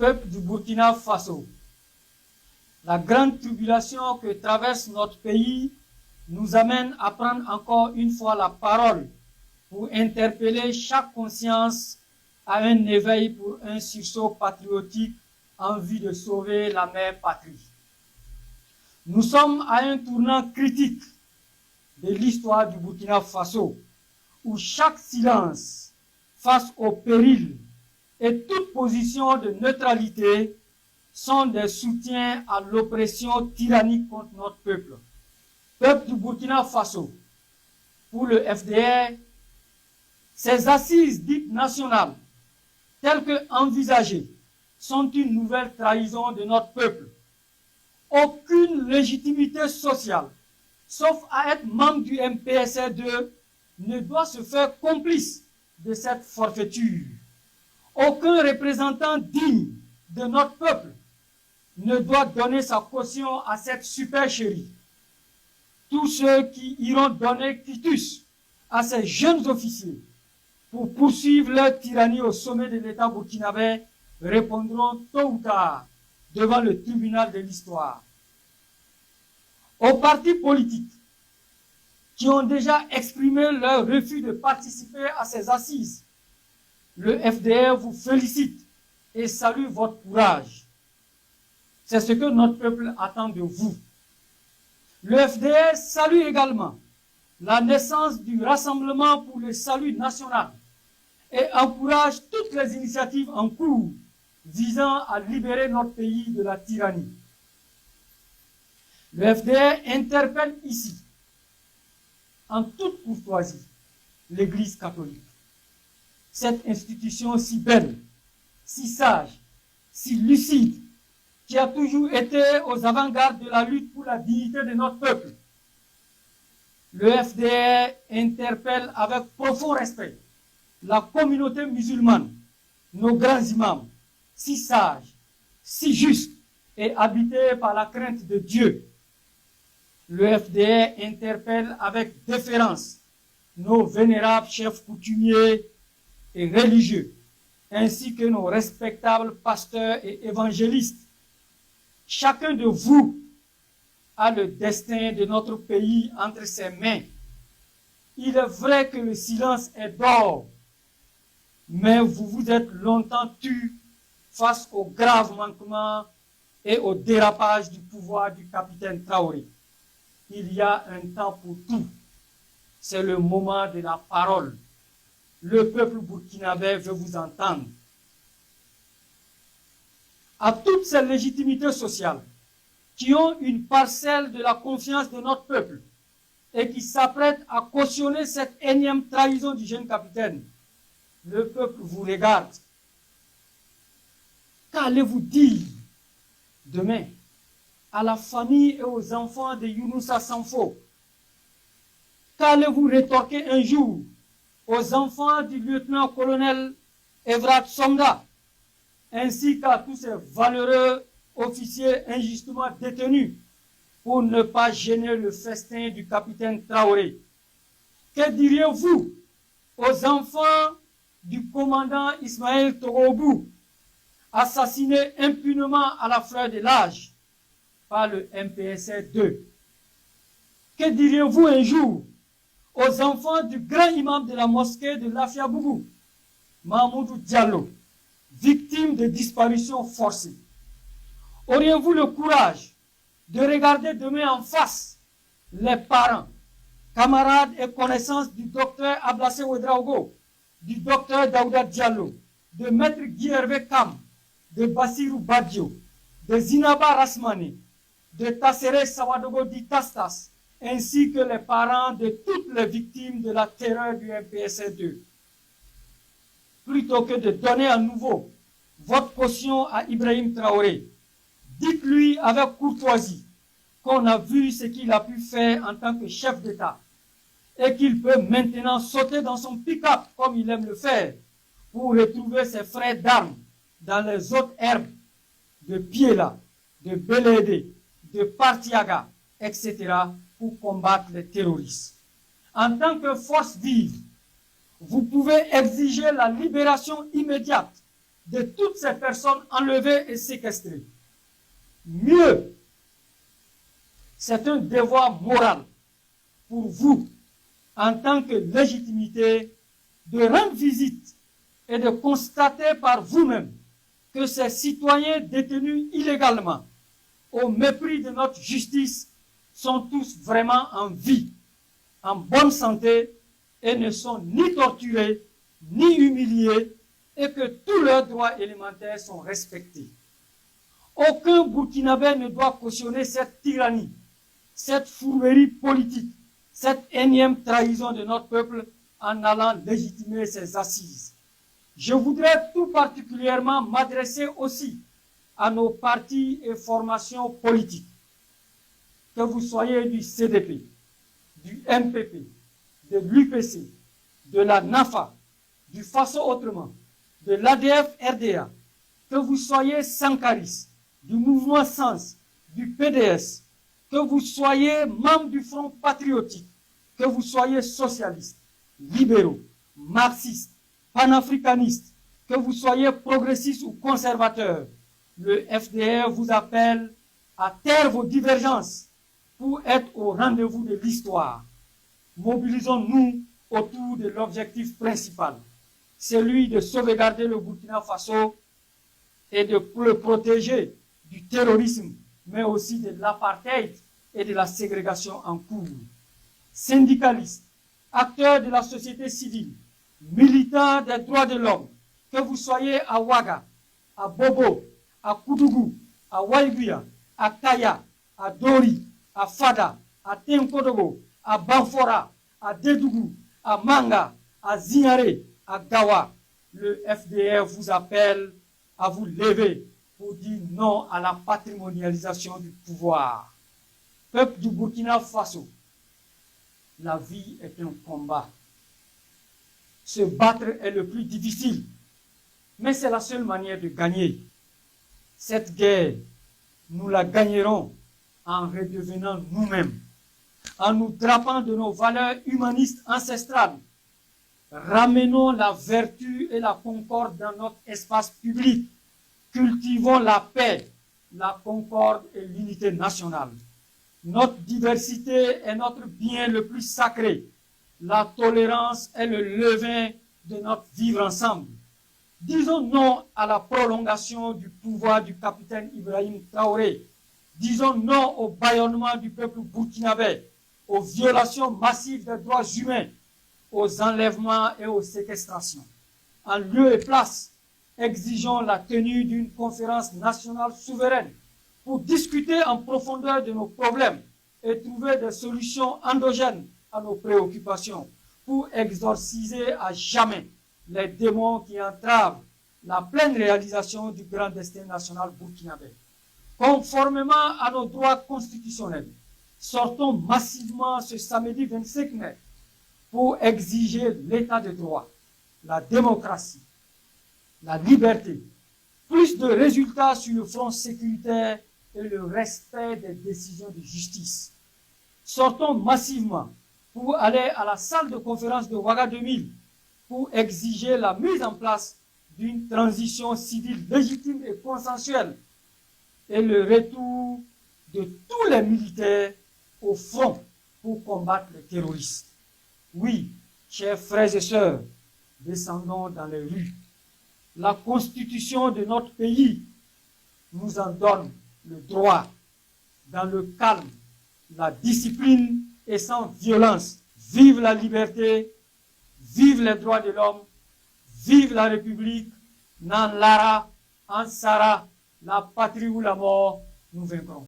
peuple du Burkina Faso, la grande tribulation que traverse notre pays nous amène à prendre encore une fois la parole pour interpeller chaque conscience à un éveil pour un sursaut patriotique en vue de sauver la mère patrie. Nous sommes à un tournant critique de l'histoire du Burkina Faso, où chaque silence face au péril et toute position de neutralité sont des soutiens à l'oppression tyrannique contre notre peuple. Peuple du Burkina Faso, pour le FDR, ces assises dites nationales, telles que envisagées, sont une nouvelle trahison de notre peuple. Aucune légitimité sociale, sauf à être membre du MPSR2, ne doit se faire complice de cette forfaiture. Aucun représentant digne de notre peuple ne doit donner sa caution à cette supercherie. Tous ceux qui iront donner quitus à ces jeunes officiers pour poursuivre leur tyrannie au sommet de l'État burkinabé répondront tôt ou tard devant le tribunal de l'histoire. Aux partis politiques qui ont déjà exprimé leur refus de participer à ces assises, le FDR vous félicite et salue votre courage. C'est ce que notre peuple attend de vous. Le FDR salue également la naissance du Rassemblement pour le salut national et encourage toutes les initiatives en cours visant à libérer notre pays de la tyrannie. Le FDR interpelle ici, en toute courtoisie, l'Église catholique. Cette institution si belle, si sage, si lucide, qui a toujours été aux avant-gardes de la lutte pour la dignité de notre peuple. Le FDR interpelle avec profond respect la communauté musulmane, nos grands imams, si sages, si justes et habités par la crainte de Dieu. Le FDR interpelle avec déférence nos vénérables chefs coutumiers et religieux, ainsi que nos respectables pasteurs et évangélistes. Chacun de vous a le destin de notre pays entre ses mains. Il est vrai que le silence est d'or, mais vous vous êtes longtemps tus face aux graves manquements et au dérapage du pouvoir du capitaine Traoré. Il y a un temps pour tout. C'est le moment de la parole. Le peuple burkinabé veut vous entendre. À toutes ces légitimités sociales qui ont une parcelle de la confiance de notre peuple et qui s'apprêtent à cautionner cette énième trahison du jeune capitaine, le peuple vous regarde. Qu'allez-vous dire demain à la famille et aux enfants de Younoussa Sanfo? Qu'allez-vous rétorquer un jour aux enfants du lieutenant-colonel Evrat Songa, ainsi qu'à tous ces valeureux officiers injustement détenus pour ne pas gêner le festin du capitaine Traoré? Que diriez-vous aux enfants du commandant Ismaël Togobou, assassiné impunément à la fleur de l'âge par le MPSR2? Que diriez-vous un jour aux enfants du grand imam de la mosquée de Lafiabougou, Mahmoudou Diallo, victime de disparition forcée? Auriez-vous le courage de regarder demain en face les parents, camarades et connaissances du docteur Ablassé Ouedraogo, du docteur Daouda Diallo, de maître Guy Hervé Kam, de Bassirou Badio, de Zinaba Rasmani, de Tassere Sawadogo Di Tastas, ainsi que les parents de toutes les victimes de la terreur du MPSR2? Plutôt que de donner à nouveau votre caution à Ibrahim Traoré, dites-lui avec courtoisie qu'on a vu ce qu'il a pu faire en tant que chef d'État et qu'il peut maintenant sauter dans son pick-up comme il aime le faire pour retrouver ses frères d'armes dans les autres herbes de Piela, de Belédé, de Partiaga, etc. pour combattre les terroristes. En tant que force vive, vous pouvez exiger la libération immédiate de toutes ces personnes enlevées et séquestrées. Mieux, c'est un devoir moral pour vous, en tant que légitimité, de rendre visite et de constater par vous-même que ces citoyens détenus illégalement, au mépris de notre justice, sont tous vraiment en vie, en bonne santé, et ne sont ni torturés, ni humiliés, et que tous leurs droits élémentaires sont respectés. Aucun Burkinabé ne doit cautionner cette tyrannie, cette fourberie politique, cette énième trahison de notre peuple en allant légitimer ses assises. Je voudrais tout particulièrement m'adresser aussi à nos partis et formations politiques. Que vous soyez du CDP, du MPP, de l'UPC, de la NAFA, du FASO autrement, de l'ADF-RDA, que vous soyez Sankaris, du mouvement Sens, du PDS, que vous soyez membre du Front patriotique, que vous soyez socialistes, libéraux, marxistes, panafricanistes, que vous soyez progressistes ou conservateurs, le FDR vous appelle à taire vos divergences pour être au rendez-vous de l'histoire. Mobilisons-nous autour de l'objectif principal, celui de sauvegarder le Burkina Faso et de le protéger du terrorisme, mais aussi de l'apartheid et de la ségrégation en cours. Syndicalistes, acteurs de la société civile, militants des droits de l'homme, que vous soyez à Ouaga, à Bobo, à Koudougou, à Waiguia, à Kaya, à Dori, à Fada, à Tenkodogo, à Banfora, à Dédougou, à Manga, à Zignaré, à Gawa, le FDR vous appelle à vous lever pour dire non à la patrimonialisation du pouvoir. Peuple du Burkina Faso, la vie est un combat. Se battre est le plus difficile, mais c'est la seule manière de gagner. Cette guerre, nous la gagnerons en redevenant nous-mêmes, en nous drapant de nos valeurs humanistes ancestrales. Ramenons la vertu et la concorde dans notre espace public. Cultivons la paix, la concorde et l'unité nationale. Notre diversité est notre bien le plus sacré. La tolérance est le levain de notre vivre ensemble. Disons non à la prolongation du pouvoir du capitaine Ibrahim Traoré. Disons non au bâillonnement du peuple burkinabé, aux violations massives des droits humains, aux enlèvements et aux séquestrations. En lieu et place, exigeons la tenue d'une conférence nationale souveraine pour discuter en profondeur de nos problèmes et trouver des solutions endogènes à nos préoccupations, pour exorciser à jamais les démons qui entravent la pleine réalisation du grand destin national burkinabé. Conformément à nos droits constitutionnels, sortons massivement ce samedi 25 mai pour exiger l'état de droit, la démocratie, la liberté, plus de résultats sur le front sécuritaire et le respect des décisions de justice. Sortons massivement pour aller à la salle de conférence de Ouaga 2000 pour exiger la mise en place d'une transition civile légitime et consensuelle et le retour de tous les militaires au front pour combattre les terroristes. Oui, chers frères et sœurs, descendons dans les rues. La constitution de notre pays nous en donne le droit, dans le calme, la discipline et sans violence. Vive la liberté, vive les droits de l'homme, vive la République, Nan Lara, Ansara, la patrie ou la mort, nous vaincrons.